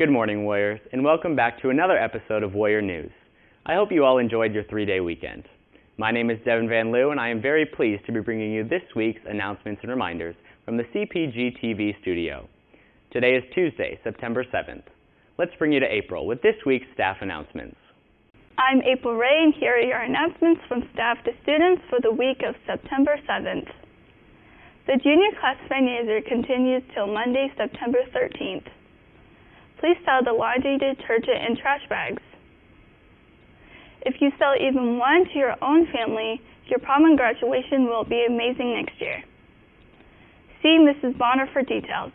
Good morning, Warriors, and welcome back to another episode of Warrior News. I hope you all enjoyed your 3-day weekend. My name is Devin Van Loo, and I am very pleased to be bringing you this week's announcements and reminders from the CPG-TV studio. Today is Tuesday, September 7th. Let's bring you to April with this week's staff announcements. I'm April Ray, and here are your announcements from staff to students for the week of September 7th. The junior class fundraiser continues till Monday, September 13th. Please sell the laundry detergent and trash bags. If you sell even one to your own family, your prom and graduation will be amazing next year. See Mrs. Bonner for details.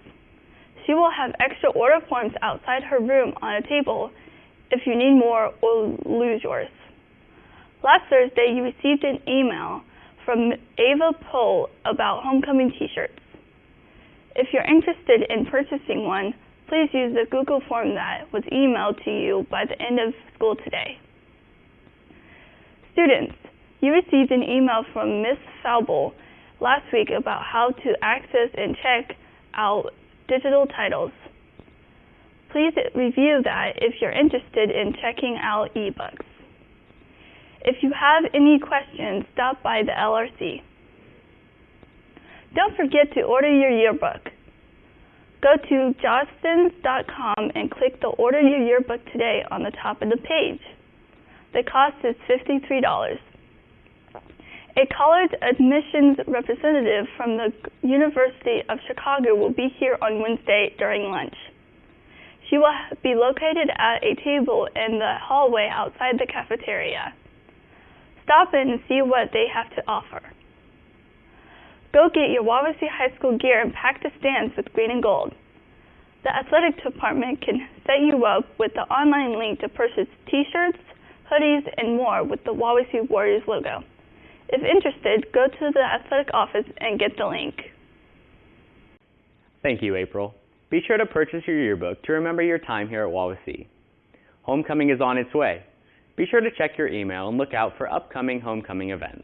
She will have extra order forms outside her room on a table if you need more or lose yours. Last Thursday, you received an email from Ava Pohl about homecoming t-shirts. If you're interested in purchasing one, please use the Google form that was emailed to you by the end of school today. Students, you received an email from Ms. Falble last week about how to access and check out digital titles. Please review that if you're interested in checking out ebooks. If you have any questions, stop by the LRC. Don't forget to order your yearbook. Go to jostens.com and click the Order Your Yearbook today on the top of the page. The cost is $53. A college admissions representative from the University of Chicago will be here on Wednesday during lunch. She will be located at a table in the hallway outside the cafeteria. Stop in and see what they have to offer. Go get your Wawasee High School gear and pack the stands with green and gold. The athletic department can set you up with the online link to purchase t-shirts, hoodies, and more with the Wawasee Warriors logo. If interested, go to the athletic office and get the link. Thank you, April. Be sure to purchase your yearbook to remember your time here at Wawasee. Homecoming is on its way. Be sure to check your email and look out for upcoming homecoming events.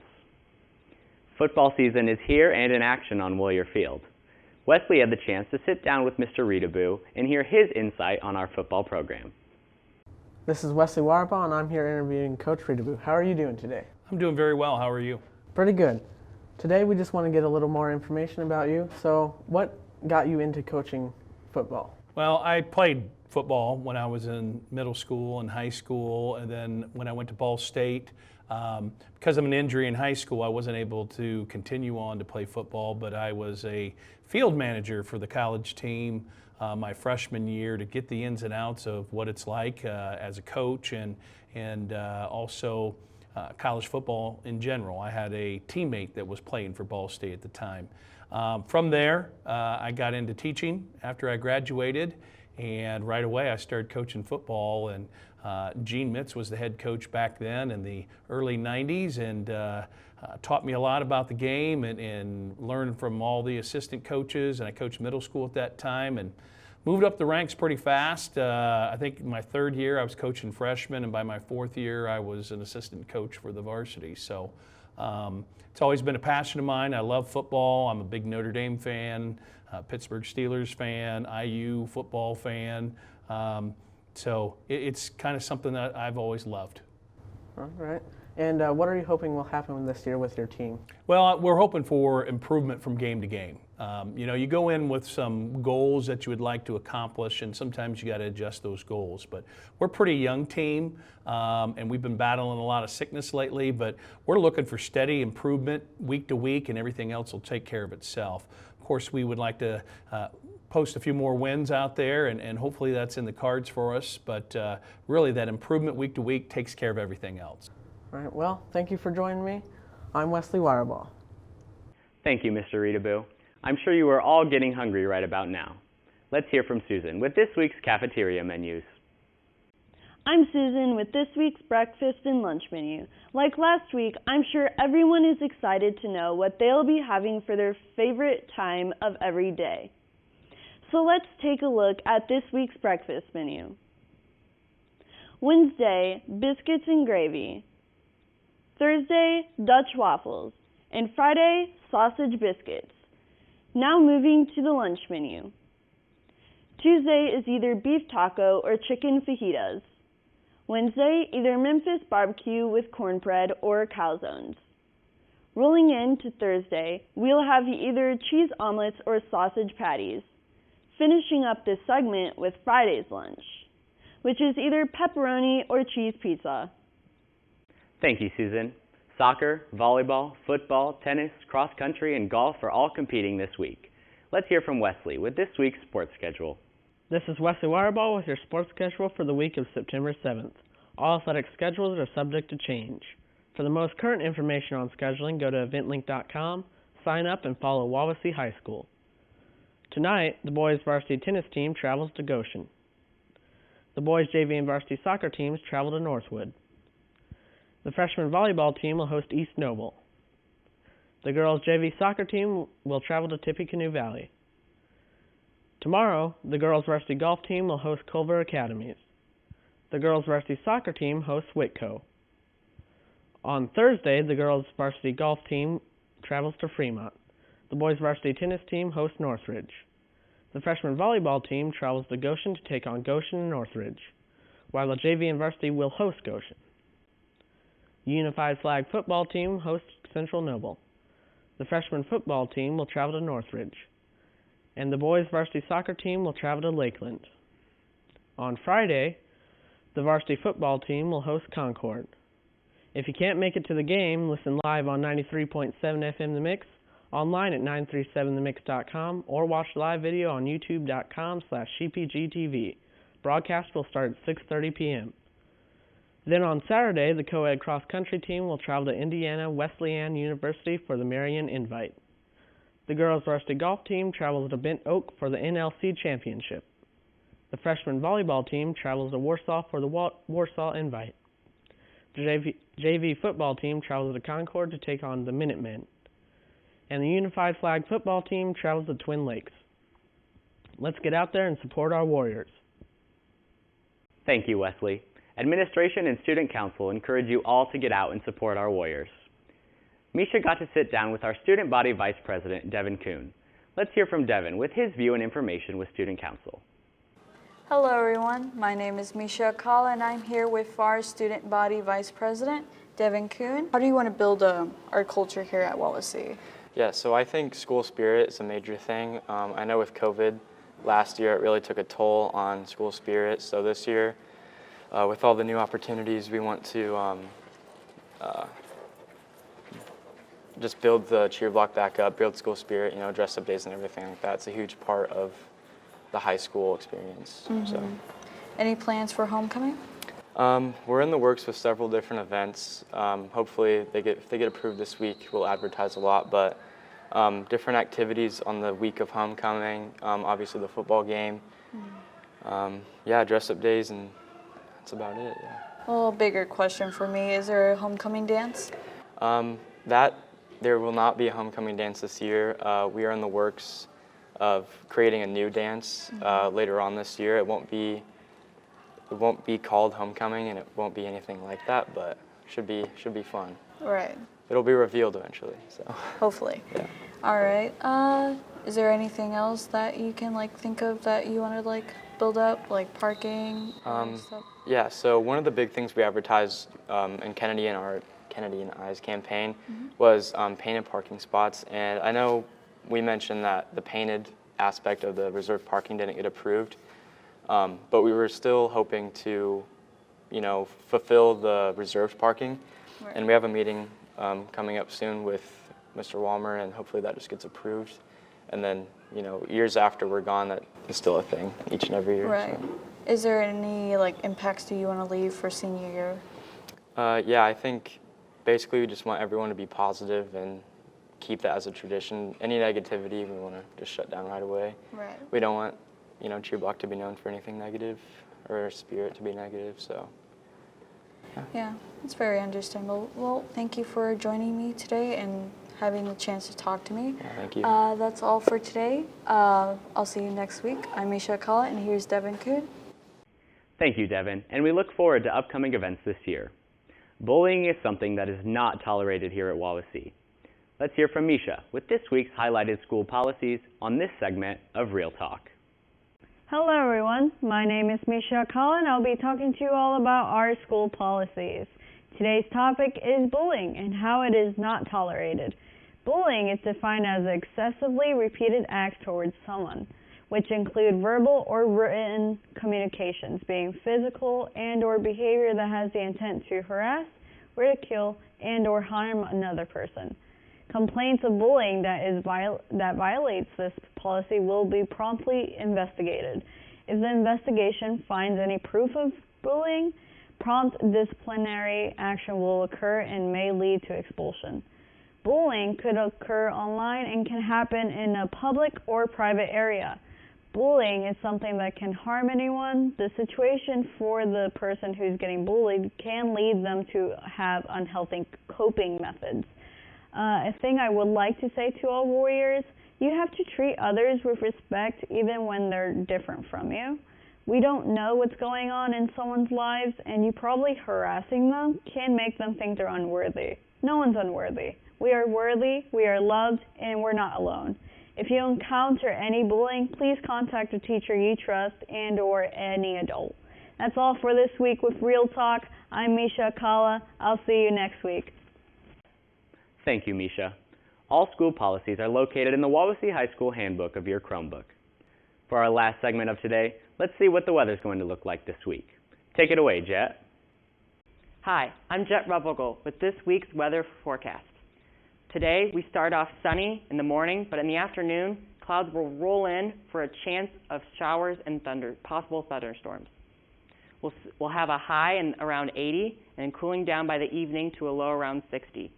Football season is here and in action on Willier Field. Wesley had the chance to sit down with Mr. Reedaboo and hear his insight on our football program. This is Wesley Warbaugh, and I'm here interviewing Coach Reedaboo. How are you doing today? I'm doing very well. How are you? Pretty good. Today we just want to get a little more information about you. So what got you into coaching football? Well, I played football when I was in middle school and high school, and then when I went to Ball State. Because of an injury in high school, I wasn't able to continue on to play football, but I was a field manager for the college team my freshman year to get the ins and outs of what it's like as a coach and also college football in general. I had a teammate that was playing for Ball State at the time. From there, I got into teaching after I graduated, and right away I started coaching football. And Gene Mitz was the head coach back then in the early 90s, and taught me a lot about the game and learned from all the assistant coaches. And I coached middle school at that time and moved up the ranks pretty fast. I think my third year I was coaching freshmen, and by my fourth year I was an assistant coach for the varsity. So it's always been a passion of mine. I love football. I'm a big Notre Dame fan, Pittsburgh Steelers fan, IU football fan. So it's kind of something that I've always loved. All right. And what are you hoping will happen this year with your team? Well, we're hoping for improvement from game to game. You go in with some goals that you would like to accomplish, and sometimes you got to adjust those goals. But we're a pretty young team, and we've been battling a lot of sickness lately, but we're looking for steady improvement week to week, and everything else will take care of itself. Of course, we would like to post a few more wins out there, and hopefully that's in the cards for us. But really, that improvement week to week takes care of everything else. All right, well, thank you for joining me. I'm Wesley Warbaugh. Thank you, Mr. Reedaboo. I'm sure you are all getting hungry right about now. Let's hear from Susan with this week's cafeteria menus. I'm Susan with this week's breakfast and lunch menu. Like last week, I'm sure everyone is excited to know what they'll be having for their favorite time of every day. So let's take a look at this week's breakfast menu. Wednesday, biscuits and gravy. Thursday, Dutch waffles. And Friday, sausage biscuits. Now moving to the lunch menu. Tuesday is either beef taco or chicken fajitas. Wednesday, either Memphis barbecue with cornbread or calzones. Rolling into Thursday, we'll have either cheese omelets or sausage patties. Finishing up this segment with Friday's lunch, which is either pepperoni or cheese pizza. Thank you, Susan. Soccer, volleyball, football, tennis, cross country, and golf are all competing this week. Let's hear from Wesley with this week's sports schedule. This is Wesley Wireball with your sports schedule for the week of September 7th. All athletic schedules are subject to change. For the most current information on scheduling, go to eventlink.com, sign up, and follow Wawasee High School. Tonight, the boys varsity tennis team travels to Goshen. The boys JV and varsity soccer teams travel to Northwood. The freshman volleyball team will host East Noble. The girls JV soccer team will travel to Tippecanoe Valley. Tomorrow, the girls varsity golf team will host Culver Academies. The girls varsity soccer team hosts Whitco. On Thursday, the girls varsity golf team travels to Fremont. The boys varsity tennis team hosts Northridge. The freshman volleyball team travels to Goshen to take on Goshen and Northridge, while the JV and varsity will host Goshen. The unified flag football team hosts Central Noble. The freshman football team will travel to Northridge, and the boys varsity soccer team will travel to Lakeland. On Friday, the varsity football team will host Concord. If you can't make it to the game, listen live on 93.7 FM The Mix, online at 937themix.com, or watch live video on youtube.com/CPG-TV. Broadcast will start at 6:30 p.m. Then on Saturday, the co-ed cross-country team will travel to Indiana Wesleyan University for the Marion Invite. The girls varsity golf team travels to Bent Oak for the NLC Championship. The freshman volleyball team travels to Warsaw for the Warsaw Invite. The JV football team travels to Concord to take on the Minutemen. And the unified flag football team travels to Twin Lakes. Let's get out there and support our Warriors. Thank you, Wesley. Administration and Student Council encourage you all to get out and support our Warriors. Misha got to sit down with our Student Body Vice President, Devin Kuhn. Let's hear from Devin with his view and information with Student Council. Hello everyone, my name is Misha Akala and I'm here with FAR Student Body Vice President, Devin Kuhn. How do you want to build our culture here at Wawasee? Yeah, so I think school spirit is a major thing. I know with COVID last year it really took a toll on school spirit, so this year with all the new opportunities we want to just build the cheer block back up, build school spirit, dress up days and everything like that. It's a huge part of the high school experience. Mm-hmm. So, any plans for homecoming? We're in the works with several different events. Hopefully, if they get approved this week, we'll advertise a lot. But different activities on the week of homecoming. Obviously, the football game. Yeah, dress-up days, and that's about it. Yeah. Well, a bigger question for me: is there a homecoming dance? There will not be a homecoming dance this year. We are in the works of creating a new dance later on this year. It won't be called homecoming, and it won't be anything like that, but should be fun. Right. It'll be revealed eventually. So. Hopefully. Yeah. All right. Is there anything else that you can think of that you want to build up, like parking? Stuff? Yeah. So one of the big things we advertised in Kennedy and I's campaign was painted parking spots, and I know we mentioned that the painted aspect of the reserved parking didn't get approved, but we were still hoping to, fulfill the reserved parking. Right. And we have a meeting coming up soon with Mr. Walmer, and hopefully that just gets approved. And then, years after we're gone, that is still a thing each and every year. Right. So. Is there any impacts do you want to leave for senior year? Yeah, I think basically we just want everyone to be positive and keep that as a tradition. Any negativity, we want to just shut down right away. Right. We don't want, cheer block to be known for anything negative or spirit to be negative, so. Yeah, it's very understandable. Well, thank you for joining me today and having the chance to talk to me. Yeah, thank you. That's all for today. I'll see you next week. I'm Misha Akala, and here's Devin Kuhn. Thank you, Devin, and we look forward to upcoming events this year. Bullying is something that is not tolerated here at Wawasee. Let's hear from Misha with this week's highlighted school policies on this segment of Real Talk. Hello everyone, my name is Misha Collin. I'll be talking to you all about our school policies. Today's topic is bullying and how it is not tolerated. Bullying is defined as excessively repeated acts towards someone, which include verbal or written communications, being physical and or behavior that has the intent to harass, ridicule, and or harm another person. Complaints of bullying that violates this policy will be promptly investigated. If the investigation finds any proof of bullying, prompt disciplinary action will occur and may lead to expulsion. Bullying could occur online and can happen in a public or private area. Bullying is something that can harm anyone. The situation for the person who's getting bullied can lead them to have unhealthy coping methods. A thing I would like to say to all warriors, you have to treat others with respect even when they're different from you. We don't know what's going on in someone's lives, and you probably harassing them can make them think they're unworthy. No one's unworthy. We are worthy, we are loved, and we're not alone. If you encounter any bullying, please contact a teacher you trust and or any adult. That's all for this week with Real Talk. I'm Misha Kala. I'll see you next week. Thank you, Misha. All school policies are located in the Wawasee High School Handbook of your Chromebook. For our last segment of today, let's see what the weather's going to look like this week. Take it away, Jet. Hi, I'm Jet Rubble with this week's weather forecast. Today, we start off sunny in the morning, but in the afternoon, clouds will roll in for a chance of showers and possible thunderstorms. We'll have a high in around 80 and cooling down by the evening to a low around 60.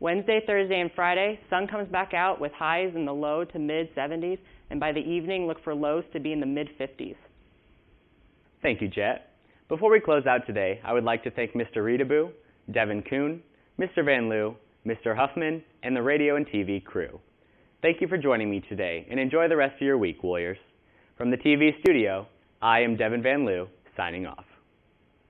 Wednesday, Thursday, and Friday, sun comes back out with highs in the low to mid 70s, and by the evening, look for lows to be in the mid 50s. Thank you, Jet. Before we close out today, I would like to thank Mr. Reedaboo, Devin Kuhn, Mr. Van Loo, Mr. Huffman, and the radio and TV crew. Thank you for joining me today, and enjoy the rest of your week, Warriors. From the TV studio, I am Devin Van Loo, signing off.